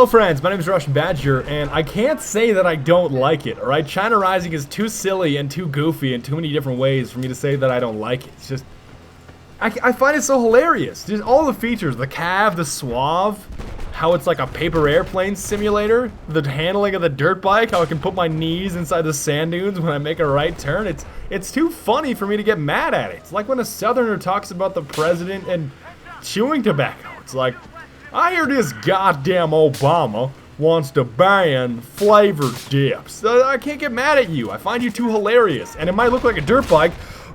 Hello friends, my name is TheRussianBadger, and I can't say that I don't like it, alright? China Rising is too silly and too goofy in too many different ways for me to say that I don't like it. It's just, I find it so hilarious. Just all the features, the cav, the suave, how it's like a paper airplane simulator, the handling of the dirt bike, how I can put my knees inside the sand dunes when I make a right turn. It's too funny for me to get mad at it. It's like when a southerner talks about the president and chewing tobacco. It's like, I hear this goddamn Obama wants to ban flavored dips. I can't get mad at you. I find you too hilarious. And it might look like a dirt bike,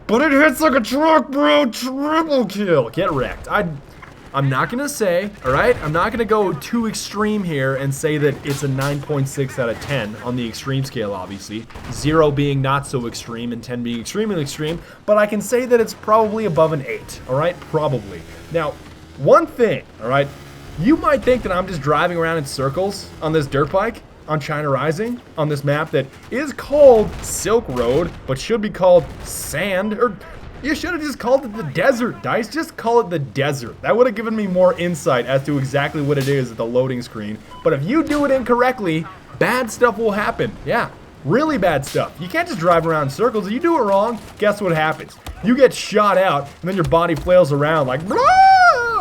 but it hits like a truck, bro. Triple kill. Get wrecked. I'm not gonna say, alright? I'm not gonna go too extreme here and say that it's a 9.6 out of 10 on the extreme scale, obviously. 0 being not so extreme and 10 being extremely extreme. But I can say that it's probably above an 8, alright? Probably. Now, one thing, alright? You might think that I'm just driving around in circles on this dirt bike, on China Rising, on this map that is called Silk Road, but should be called Sand, or you should have just called it the desert, Dice. Just call it the desert. That would have given me more insight as to exactly what it is at the loading screen. But if you do it incorrectly, bad stuff will happen. Yeah, really bad stuff. You can't just drive around in circles. If you do it wrong, guess what happens? You get shot out, and then your body flails around like, blah!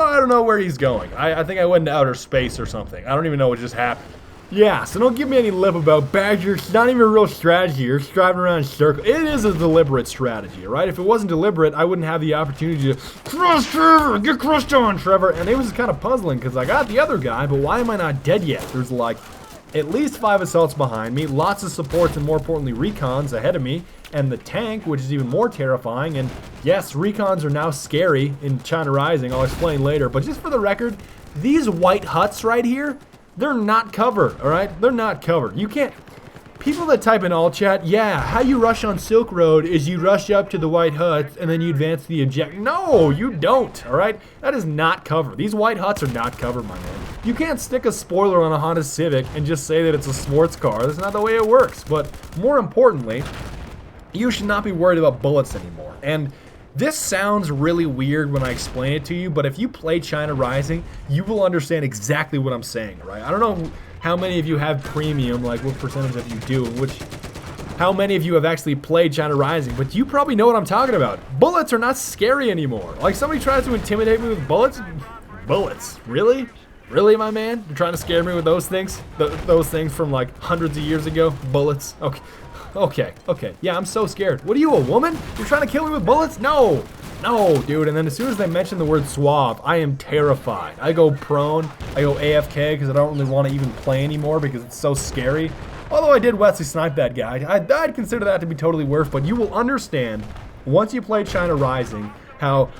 I don't know where he's going. I think I went into outer space or something. I don't even know what just happened. Yeah, so don't give me any lip about Badger. It's not even a real strategy. You're just driving around in circles. It is a deliberate strategy, right? If it wasn't deliberate, I wouldn't have the opportunity to crush Trevor, get crushed on, Trevor. And it was kind of puzzling because I got the other guy, but why am I not dead yet? There's like at least 5 assaults behind me, lots of supports, and more importantly, recons ahead of me. And the tank, which is even more terrifying. And yes, recons are now scary in China Rising. I'll explain later. But just for the record, these white huts right here, they're not covered, all right? They're not covered. You can't... People that type in all chat, yeah, how you rush on Silk Road is you rush up to the white huts and then you advance to the objective. No, you don't, all right? That is not covered. These white huts are not covered, my man. You can't stick a spoiler on a Honda Civic and just say that it's a sports car. That's not the way it works. But more importantly, you should not be worried about bullets anymore. And this sounds really weird when I explain it to you, but if you play China Rising, you will understand exactly what I'm saying, right? I don't know how many of you have premium, like what percentage of you do, how many of you have actually played China Rising, but you probably know what I'm talking about. Bullets are not scary anymore. Like somebody tries to intimidate me with bullets? Bullets, really? Really, my man? You're trying to scare me with those things? Those things from like hundreds of years ago? Bullets? Okay. Yeah, I'm so scared. What are you, a woman? You're trying to kill me with bullets? No, dude. And then as soon as they mention the word suave, I am terrified. I go prone. I go AFK because I don't really want to even play anymore because it's so scary. Although I did Wesley snipe that guy. I'd consider that to be totally worth, but you will understand once you play China Rising how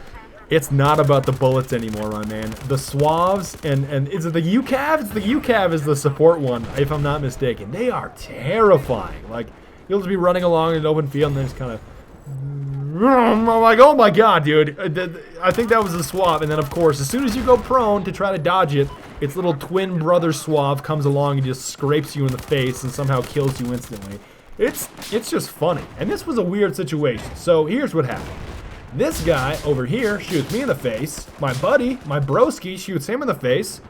it's not about the bullets anymore, my man. The suaves and is it the UCAV? It's the UCAV is the support one, if I'm not mistaken. They are terrifying. Like, you'll just be running along in an open field and then just kind of... I'm like, oh my god, dude. I think that was the suave. And then, of course, as soon as you go prone to try to dodge it, its little twin brother suave comes along and just scrapes you in the face and somehow kills you instantly. It's just funny. And this was a weird situation. So here's what happened. This guy over here shoots me in the face. My buddy, my broski, shoots him in the face.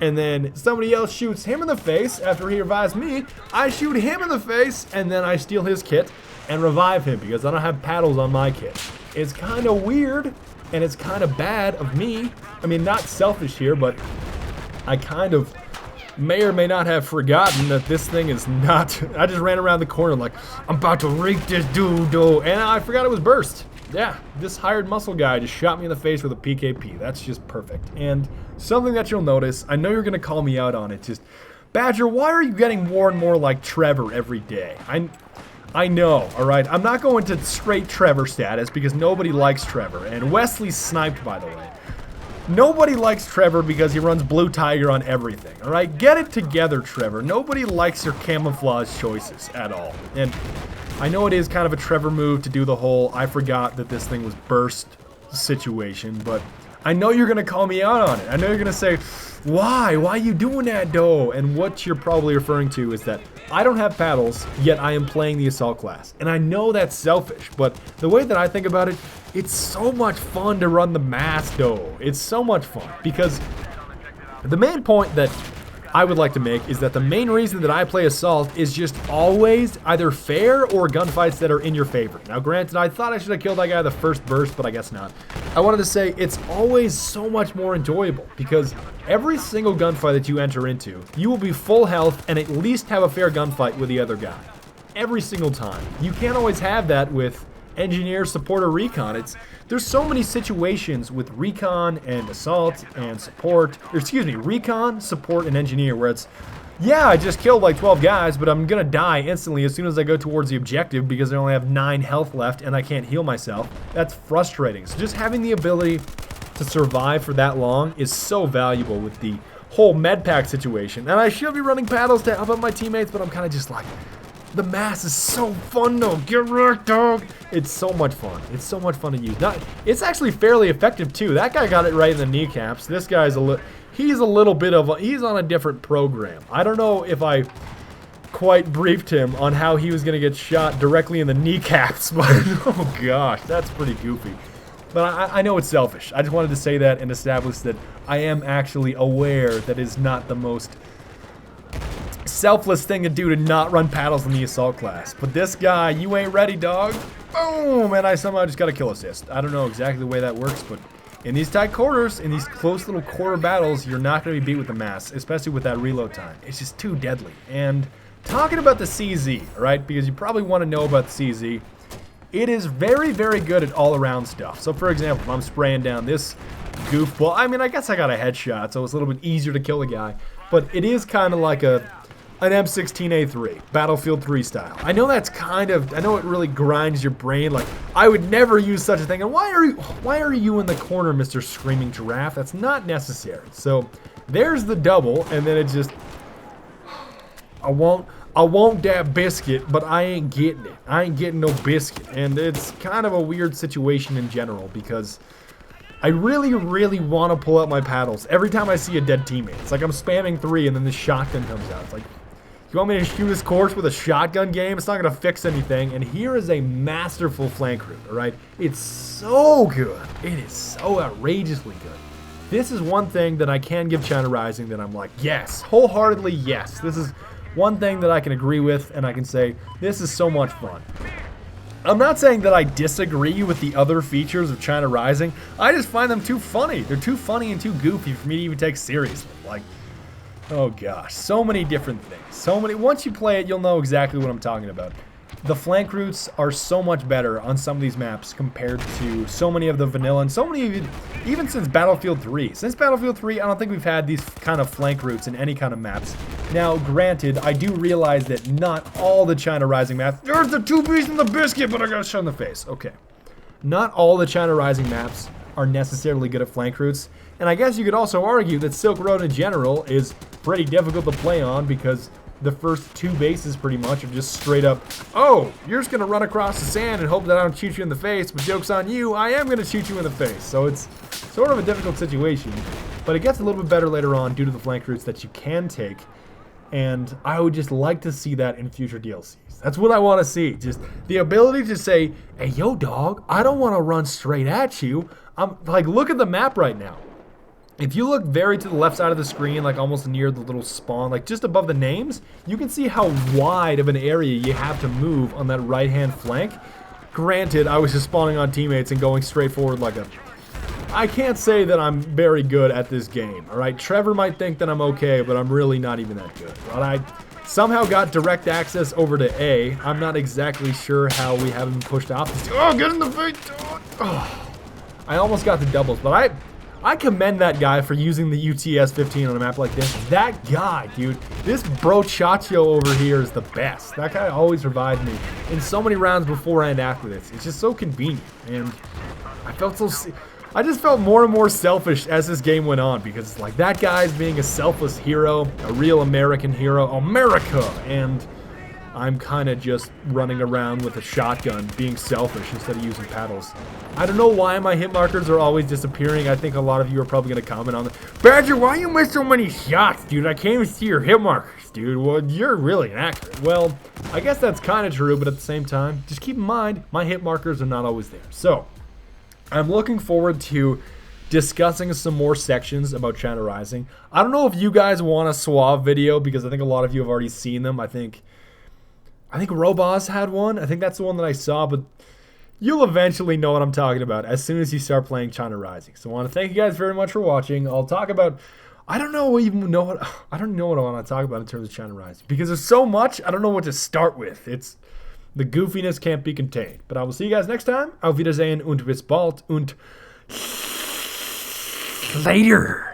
And then somebody else shoots him in the face after he revives me. I shoot him in the face, and then I steal his kit and revive him because I don't have paddles on my kit. It's kind of weird, and it's kind of bad of me. I mean, not selfish here, but I kind of may or may not have forgotten that this thing is not... I just ran around the corner like, I'm about to rake this dude, and I forgot it was burst. Yeah, this hired muscle guy just shot me in the face with a PKP. That's just perfect. And something that you'll notice, I know you're going to call me out on it, just, Badger, why are you getting more and more like Trevor every day? I know, alright? I'm not going to straight Trevor status because nobody likes Trevor. And Wesley's sniped, by the way. Nobody likes Trevor because he runs Blue Tiger on everything, alright? Get it together, Trevor. Nobody likes your camouflage choices at all. And I know it is kind of a Trevor move to do the whole I forgot that this thing was burst situation, but I know you're going to call me out on it. I know you're going to say, why? Why are you doing that, though? And what you're probably referring to is that I don't have paddles, yet I am playing the assault class. And I know that's selfish, but the way that I think about it, it's so much fun to run the mass, though. It's so much fun because the main point that I would like to make is that the main reason that I play Assault is just always either fair or gunfights that are in your favor. Now, granted, I thought I should have killed that guy the first burst, but I guess not. I wanted to say it's always so much more enjoyable because every single gunfight that you enter into, you will be full health and at least have a fair gunfight with the other guy. Every single time. You can't always have that with engineer, support, or recon. There's so many situations with recon and assault and support, or excuse me, recon, support, and engineer where it's, yeah, I just killed like 12 guys, but I'm gonna die instantly as soon as I go towards the objective because I only have 9 health left and I can't heal myself. That's frustrating. So just having the ability to survive for that long is so valuable with the whole med pack situation. And I should be running paddles to help out my teammates, but I'm kind of just like, the mass is so fun though. Get wrecked, dog. It's so much fun. It's so much fun to use. It's actually fairly effective too. That guy got it right in the kneecaps. This guy's he's a little bit of he's on a different program. I don't know if I quite briefed him on how he was gonna get shot directly in the kneecaps, but oh gosh, that's pretty goofy. But I know it's selfish. I just wanted to say that and establish that I am actually aware that it's not the most selfless thing to do to not run paddles in the assault class. But this guy, you ain't ready, dog. Boom! And I somehow just got a kill assist. I don't know exactly the way that works, but in these tight quarters, in these close little quarter battles, you're not going to be beat with the mass, especially with that reload time. It's just too deadly. And talking about the CZ, right? Because you probably want to know about the CZ. It is very, very good at all-around stuff. So, for example, if I'm spraying down this goofball, I mean, I guess I got a headshot, so it's a little bit easier to kill the guy. But it is kind of like an M16A3, Battlefield 3 style. I know that's kind of, I know it really grinds your brain, like, I would never use such a thing, and why are you in the corner, Mr. Screaming Giraffe? That's not necessary. So, there's the double, and then it just, I won't dab biscuit, but I ain't getting it. I ain't getting no biscuit, and it's kind of a weird situation in general, because I really, really want to pull out my paddles every time I see a dead teammate. It's like I'm spamming 3 and then the shotgun comes out. It's like, you want me to shoot his course with a shotgun game? It's not going to fix anything. And here is a masterful flank route, all right? It's so good. It is so outrageously good. This is one thing that I can give China Rising that I'm like, yes, wholeheartedly yes. This is one thing that I can agree with, and I can say, this is so much fun. I'm not saying that I disagree with the other features of China Rising. I just find them too funny. They're too funny and too goofy for me to even take seriously. Like, oh gosh, so many different things. So many. Once you play it, you'll know exactly what I'm talking about. The flank routes are so much better on some of these maps compared to so many of the vanilla and so many of it, even since Battlefield 3. Since Battlefield 3, I don't think we've had these kind of flank routes in any kind of maps. Now, granted, I do realize that not all the China Rising maps, there's the 2 bees in the biscuit, but I got shot in the face. Okay. Not all the China Rising maps are necessarily good at flank routes. And I guess you could also argue that Silk Road in general is pretty difficult to play on because the first 2 bases pretty much are just straight up, oh, you're just going to run across the sand and hope that I don't shoot you in the face, but joke's on you, I am going to shoot you in the face. So it's sort of a difficult situation, but it gets a little bit better later on due to the flank routes that you can take, and I would just like to see that in future DLCs. That's what I want to see, just the ability to say, hey, yo, dog, I don't want to run straight at you. I'm like, look at the map right now. If you look very to the left side of the screen, like almost near the little spawn, like just above the names, you can see how wide of an area you have to move on that right-hand flank. Granted, I was just spawning on teammates and going straight forward like a... I can't say that I'm very good at this game, alright? Trevor might think that I'm okay, but I'm really not even that good. But I somehow got direct access over to A. I'm not exactly sure how we haven't pushed off this... Oh, get in the face! Oh. I almost got the doubles, but I commend that guy for using the UTS-15 on a map like this. That guy, dude, this brochacho over here is the best. That guy always revived me in so many rounds before and after this. It's just so convenient, and I just felt more and more selfish as this game went on because it's like that guy's being a selfless hero, a real American hero, America, and I'm kind of just running around with a shotgun, being selfish instead of using paddles. I don't know why my hit markers are always disappearing. I think a lot of you are probably going to comment on that. Badger, why you miss so many shots, dude? I can't even see your hit markers, dude. Well, you're really inaccurate. Well, I guess that's kind of true, but at the same time, just keep in mind, my hit markers are not always there. So, I'm looking forward to discussing some more sections about China Rising. I don't know if you guys want a Suave video because I think a lot of you have already seen them. I think Robaz had one. I think that's the one that I saw, but you'll eventually know what I'm talking about as soon as you start playing China Rising. So I want to thank you guys very much for watching. I'll talk about I don't know what I want to talk about in terms of China Rising because there's so much. I don't know what to start with. The goofiness can't be contained. But I will see you guys next time. Auf Wiedersehen und bis bald und later.